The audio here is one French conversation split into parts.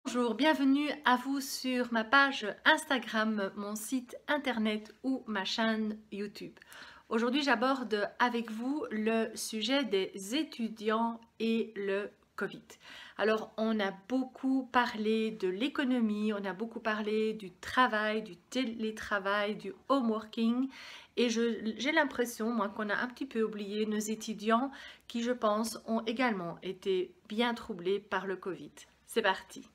Bonjour, bienvenue à vous sur ma page Instagram, mon site internet ou ma chaîne YouTube. Aujourd'hui, j'aborde avec vous le sujet des étudiants et le Covid. Alors, on a beaucoup parlé de l'économie, on a beaucoup parlé du travail, du télétravail, du home working et j'ai l'impression, moi, qu'on a un petit peu oublié nos étudiants qui, je pense, ont également été bien troublés par le Covid. C'est parti!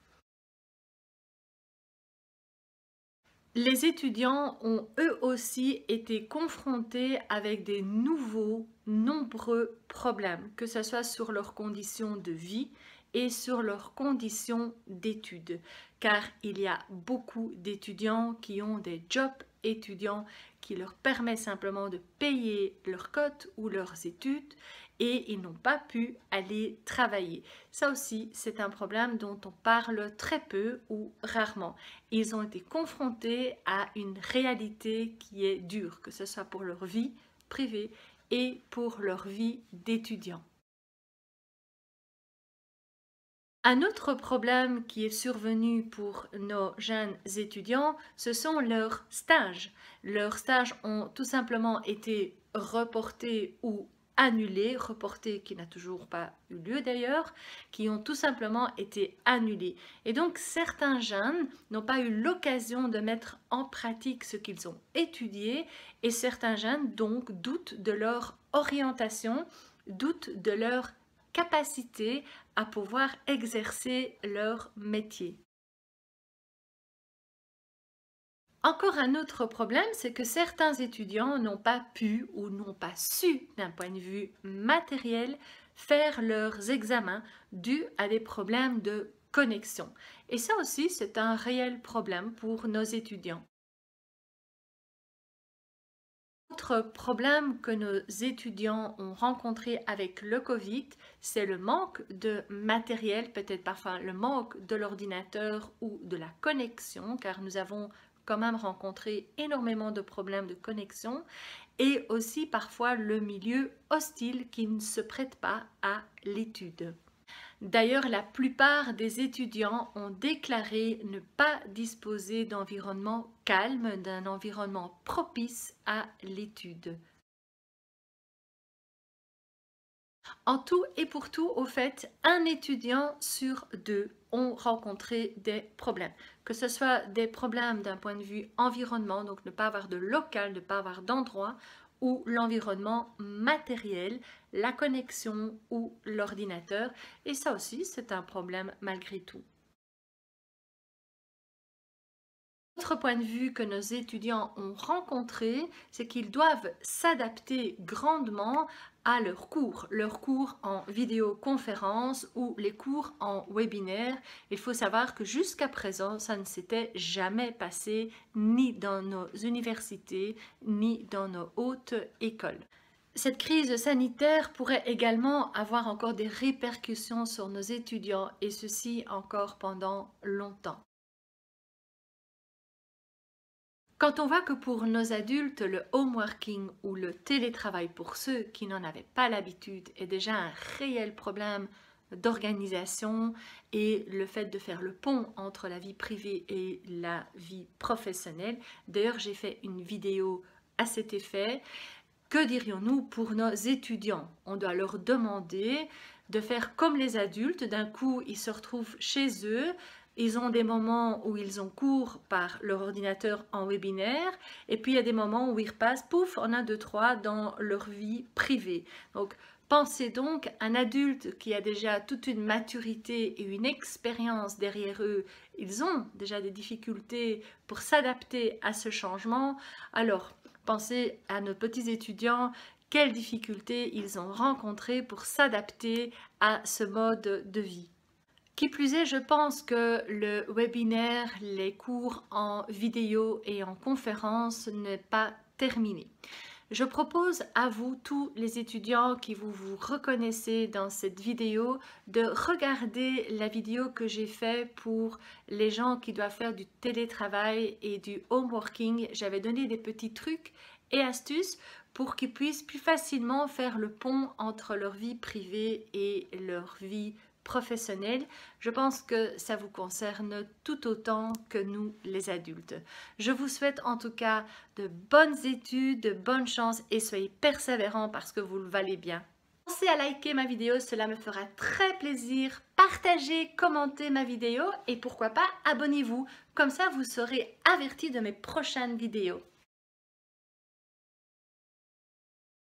Les étudiants ont eux aussi été confrontés avec des nouveaux, nombreux problèmes, que ce soit sur leurs conditions de vie et sur leurs conditions d'études, car il y a beaucoup d'étudiants qui ont des jobs étudiants qui leur permettent simplement de payer leurs cotes ou leurs études et ils n'ont pas pu aller travailler. Ça aussi, c'est un problème dont on parle très peu ou rarement. Ils ont été confrontés à une réalité qui est dure, que ce soit pour leur vie privée et pour leur vie d'étudiant. Un autre problème qui est survenu pour nos jeunes étudiants, ce sont leurs stages. Leurs stages ont tout simplement été reportés ou annulés, reportés qui n'a toujours pas eu lieu d'ailleurs, qui ont tout simplement été annulés. Et donc certains jeunes n'ont pas eu l'occasion de mettre en pratique ce qu'ils ont étudié et certains jeunes donc doutent de leur orientation, doutent de leur capacité à pouvoir exercer leur métier. Encore un autre problème, c'est que certains étudiants n'ont pas pu ou n'ont pas su, d'un point de vue matériel, faire leurs examens dus à des problèmes de connexion. Et ça aussi, c'est un réel problème pour nos étudiants. Autre problème que nos étudiants ont rencontré avec le Covid, c'est le manque de matériel, peut-être parfois le manque de l'ordinateur ou de la connexion, car nous avons quand même rencontré énormément de problèmes de connexion, et aussi parfois le milieu hostile qui ne se prête pas à l'étude. D'ailleurs, la plupart des étudiants ont déclaré ne pas disposer d'environnement calme, d'un environnement propice à l'étude. En tout et pour tout, au fait, un étudiant sur deux ont rencontré des problèmes. Que ce soit des problèmes d'un point de vue environnement, donc ne pas avoir de local, ne pas avoir d'endroit, ou l'environnement matériel, la connexion ou l'ordinateur. Et ça aussi, c'est un problème malgré tout. Autre point de vue que nos étudiants ont rencontré, c'est qu'ils doivent s'adapter grandement à leurs cours en vidéoconférence ou les cours en webinaire. Il faut savoir que jusqu'à présent, ça ne s'était jamais passé ni dans nos universités, ni dans nos hautes écoles. Cette crise sanitaire pourrait également avoir encore des répercussions sur nos étudiants et ceci encore pendant longtemps. Quand on voit que pour nos adultes, le home working ou le télétravail pour ceux qui n'en avaient pas l'habitude est déjà un réel problème d'organisation et le fait de faire le pont entre la vie privée et la vie professionnelle. D'ailleurs, j'ai fait une vidéo à cet effet. Que dirions-nous pour nos étudiants? On doit leur demander de faire comme les adultes. D'un coup, ils se retrouvent chez eux. Ils ont des moments où ils ont cours par leur ordinateur en webinaire et puis il y a des moments où ils repassent, pouf, en 1, 2, 3 dans leur vie privée. Donc, pensez donc un adulte qui a déjà toute une maturité et une expérience derrière eux. Ils ont déjà des difficultés pour s'adapter à ce changement. Alors, pensez à nos petits étudiants, quelles difficultés ils ont rencontrées pour s'adapter à ce mode de vie. Qui plus est, je pense que le webinaire, les cours en vidéo et en conférence n'est pas terminé. Je propose à vous, tous les étudiants qui vous reconnaissez dans cette vidéo, de regarder la vidéo que j'ai faite pour les gens qui doivent faire du télétravail et du home working. J'avais donné des petits trucs et astuces pour qu'ils puissent plus facilement faire le pont entre leur vie privée et leur vie professionnelle, je pense que ça vous concerne tout autant que nous les adultes. Je vous souhaite en tout cas de bonnes études, de bonnes chances et soyez persévérants parce que vous le valez bien. Pensez à liker ma vidéo, cela me fera très plaisir. Partagez, commentez ma vidéo et pourquoi pas abonnez-vous. Comme ça vous serez avertis de mes prochaines vidéos.